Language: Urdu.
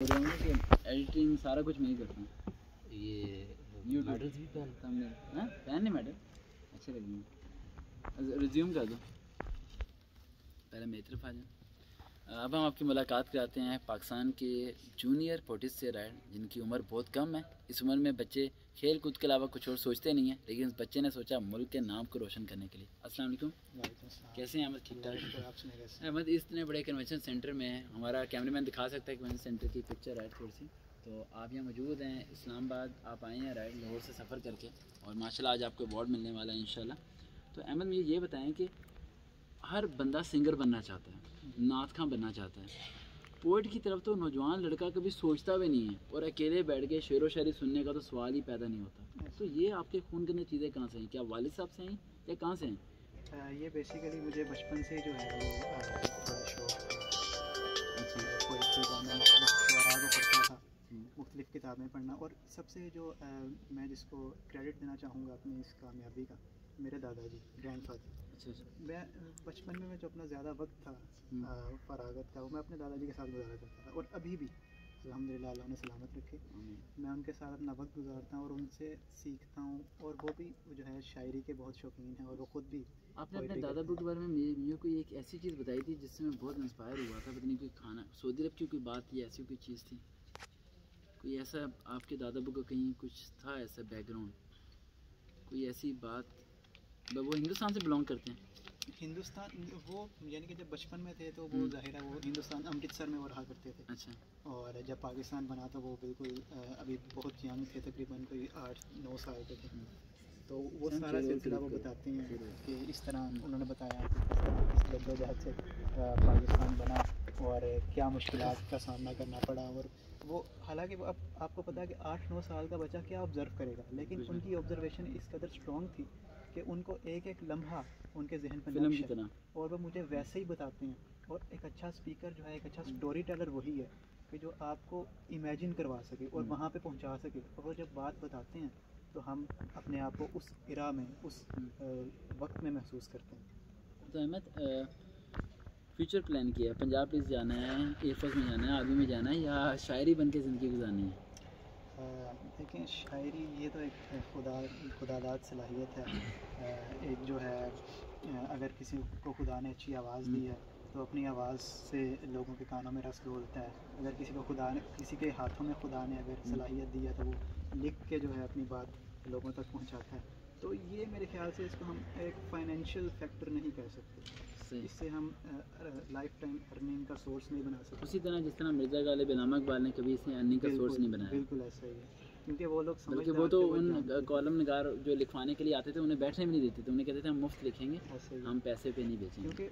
کہ ایڈیٹنگ سارا کچھ میں ہی کرتا ہوں. یہ میڈلز بھی پہنتا ہوں. ہاں پہننے میڈل اچھے لگیں گے. ریزیوم کر دو پہلے میری طرف آ جائیں. اب ہم آپ کی ملاقات کراتے ہیں پاکستان کے جونیئر پوٹس سے رائڈ جن کی عمر بہت کم ہے. اس عمر میں بچے کھیل کود کے علاوہ کچھ اور سوچتے نہیں ہیں، لیکن اس بچے نے سوچا ملک کے نام کو روشن کرنے کے لیے. السلام علیکم. کیسے ہیں احمد؟ ٹھیک ٹھاک. احمد اس اتنے بڑے کنونشن سینٹر میں ہیں، ہمارا کیمرہ مین دکھا سکتا ہے کنونشن سینٹر کی پکچر ہے تھوڑی سی. تو آپ یہاں موجود ہیں، اسلام آباد آپ آئے ہیں رائڈ لاہور سے سفر کر کے، اور ماشاء اللہ آج آپ کو ایوارڈ ملنے والا ہے انشاءاللہ. تو احمد مجھے یہ بتائیں کہ ہر بندہ سنگر بننا چاہتا ہے، نعت خواں بننا چاہتا ہے. پوئٹ کی طرف تو نوجوان لڑکا کبھی سوچتا بھی نہیں ہے، اور اکیلے بیٹھ کے شعر و شاعری سننے کا تو سوال ہی پیدا نہیں ہوتا. تو یہ آپ کے خون کے اندر چیزیں کہاں سے ہیں؟ کیا والد صاحب سے ہیں یا کہاں سے ہیں؟ یہ بیسیکلی مجھے بچپن سے جو ہے وہ شوق پوئٹری کا، میں شعراء کو پڑھتا تھا، مختلف کتابیں پڑھنا. اور سب سے جو میں جس کو کریڈٹ دینا چاہوں گا اپنی اس کامیابی کا، میرے دادا جی، گرینڈ فادر. میں بچپن میں جو اپنا زیادہ وقت تھا فراغت کا، وہ میں اپنے دادا جی کے ساتھ گزارا کرتا تھا. اور ابھی بھی الحمدللہ اللہ نے سلامت رکھے، میں ان کے ساتھ اپنا وقت گزارتا ہوں اور ان سے سیکھتا ہوں. اور وہ بھی جو ہے شاعری کے بہت شوقین ہیں، اور وہ خود بھی. آپ نے اپنے دادا ابو کے بارے میں مجھے کوئی ایک ایسی چیز بتائی تھی جس سے میں بہت انسپائر ہوا تھا. پتہ نہیں کوئی کھانا سعودی عرب کی کوئی بات تھی، ایسی کوئی چیز تھی، کوئی ایسا آپ کے دادا ابو کو کہیں کچھ تھا ایسا بیک گراؤنڈ، کوئی ایسی بات؟ وہ ہندوستان سے بلانگ کرتے ہیں؟ ہندوستان وہ یعنی کہ جب بچپن میں تھے تو وہ ظاہر ہے وہ ہندوستان امرتسر میں وہ رہا کرتے تھے. اچھا. اور جب پاکستان بنا تو وہ بالکل ابھی بہت ینگ تھے، تقریباً کوئی 8-9 سال کے تھے. تو وہ سارا سلسلہ وہ بتاتے ہیں کہ اس طرح انہوں نے بتایا کہ کس طرح اس جدوجہد سے پاکستان بنا اور کیا مشکلات کا سامنا کرنا پڑا. اور وہ حالانکہ وہ اب آپ کو پتا ہے کہ 8-9 سال کا بچہ کیا آبزرو کرے گا، لیکن ان کی آبزرویشن اس قدر اسٹرانگ تھی کہ ان کو ایک ایک لمحہ ان کے ذہن پہ فلم کی طرح، اور وہ مجھے ویسے ہی بتاتے ہیں. اور ایک اچھا اسپیکر جو ہے، ایک اچھا اسٹوری ٹیلر وہی ہے کہ جو آپ کو امیجن کروا سکے اور وہاں پہ پہنچا سکے. اور وہ جب بات بتاتے ہیں تو ہم اپنے آپ کو اس ایرا میں، اس وقت میں محسوس کرتے ہیں. تو احمد فیوچر پلان کیا ہے؟ پنجاب پولیس جانا ہے، ایئر فورس میں جانا ہے، آرمی میں جانا ہے، یا شاعری بن کے زندگی گزارنی ہے؟ دیکھیں شاعری یہ تو ایک خدا داد صلاحیت ہے. ایک جو ہے اگر کسی کو خدا نے اچھی آواز دی ہے تو اپنی آواز سے لوگوں کے کانوں میں رس گھولتا ہے. اگر کسی کو کسی کے ہاتھوں میں خدا نے اگر صلاحیت دی ہے تو وہ لکھ کے جو ہے اپنی بات لوگوں تک پہنچاتا ہے. تو یہ میرے خیال سے اس کو ہم ایک فائنینشیل فیکٹر نہیں کہہ سکتے، اس سے ہم لائف ٹائم ارننگ کا سورس نہیں بنا سکتے. اسی طرح جس طرح مرزا غالب علامہ اقبال نے کبھی اسے ارننگ کا سورس نہیں بنایا. بالکل ایسا ہی ہے، کیونکہ وہ لوگ بلکہ وہ تو ان کالم نگار جو لکھوانے کے لیے آتے تھے انہیں بیٹھنے بھی نہیں دیتے تھے، انہیں کہتے تھے ہم مفت لکھیں گے، ہم پیسے پہ نہیں بیچیں گے.